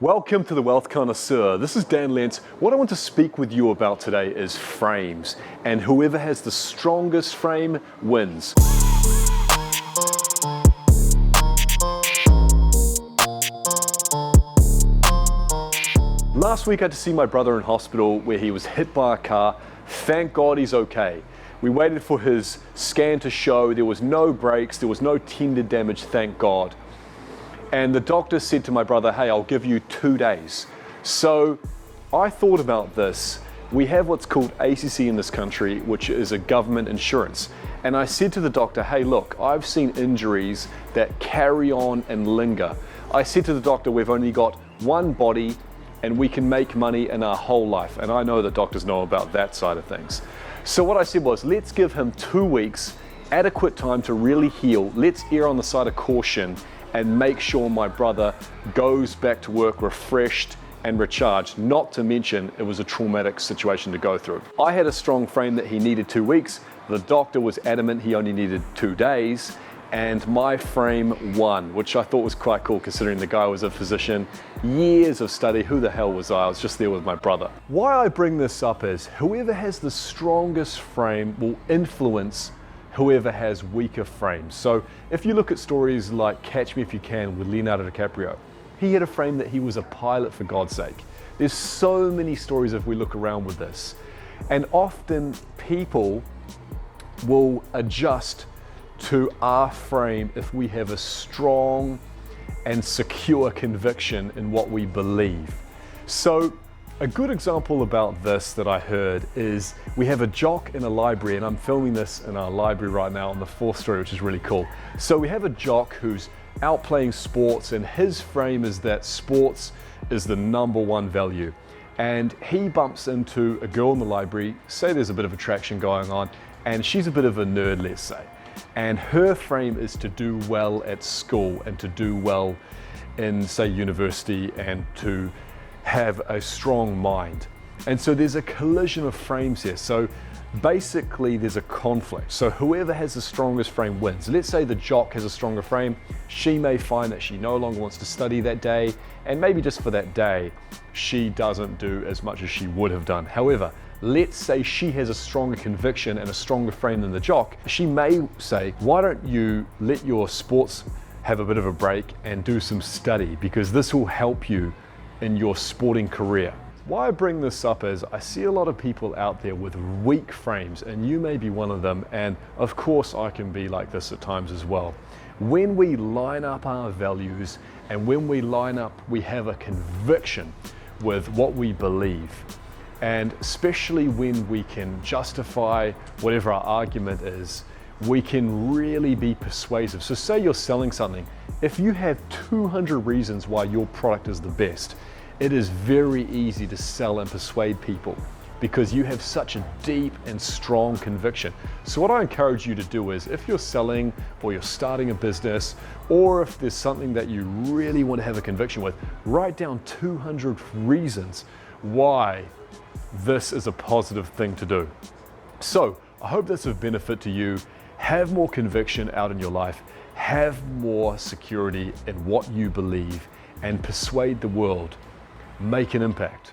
Welcome to the Wealth Connoisseur. This is Dan Lentz. What I want to speak with you about today is frames, and whoever has the strongest frame wins. Last week I had to see my brother in hospital where he was hit by a car. Thank God he's okay. We waited for his scan to show there was no breaks, there was no tender damage, thank God. And the doctor said to my brother, hey, I'll give you 2 days. So I thought about this. We have what's called ACC in this country, which is a government insurance. And I said to the doctor, hey, look, I've seen injuries that carry on and linger. I said to the doctor, we've only got one body and we can make money in our whole life. And I know that doctors know about that side of things. So what I said was, let's give him 2 weeks, adequate time to really heal. Let's err on the side of caution and make sure my brother goes back to work refreshed and recharged, not to mention it was a traumatic situation to go through. I had a strong frame that he needed 2 weeks. The doctor was adamant he only needed 2 days, and my frame won, which I thought was quite cool considering the guy was a physician, years of study. Who the hell was I? I was just there with my brother. Why I bring this up is whoever has the strongest frame will influence whoever has weaker frames. So if you look at stories like Catch Me If You Can with Leonardo DiCaprio, he had a frame that he was a pilot, for God's sake. There's so many stories if we look around with this. And often people will adjust to our frame if we have a strong and secure conviction in what we believe. So a good example about this that I heard is we have a jock in a library, and I'm filming this in our library right now on the 4th story, which is really cool. So we have a jock who's out playing sports, and his frame is that sports is the #1 value. And he bumps into a girl in the library, say there's a bit of attraction going on, and she's a bit of a nerd, let's say. And her frame is to do well at school and to do well in, say, university, and to have a strong mind. And so there's a collision of frames here. So basically there's a conflict. So whoever has the strongest frame wins. Let's say the jock has a stronger frame. She may find that she no longer wants to study that day, and maybe just for that day, she doesn't do as much as she would have done. However, let's say she has a stronger conviction and a stronger frame than the jock. She may say, why don't you let your sports have a bit of a break and do some study, because this will help you in your sporting career. Why I bring this up is I see a lot of people out there with weak frames, and you may be one of them, and of course I can be like this at times as well. When we line up our values and when we line up, we have a conviction with what we believe, and especially when we can justify whatever our argument is, we can really be persuasive. So say you're selling something. If you have 200 reasons why your product is the best, it is very easy to sell and persuade people because you have such a deep and strong conviction. So what I encourage you to do is, if you're selling or you're starting a business, or if there's something that you really want to have a conviction with, write down 200 reasons why this is a positive thing to do. So I hope that's of benefit to you. Have more conviction out in your life, have more security in what you believe, and persuade the world. Make an impact.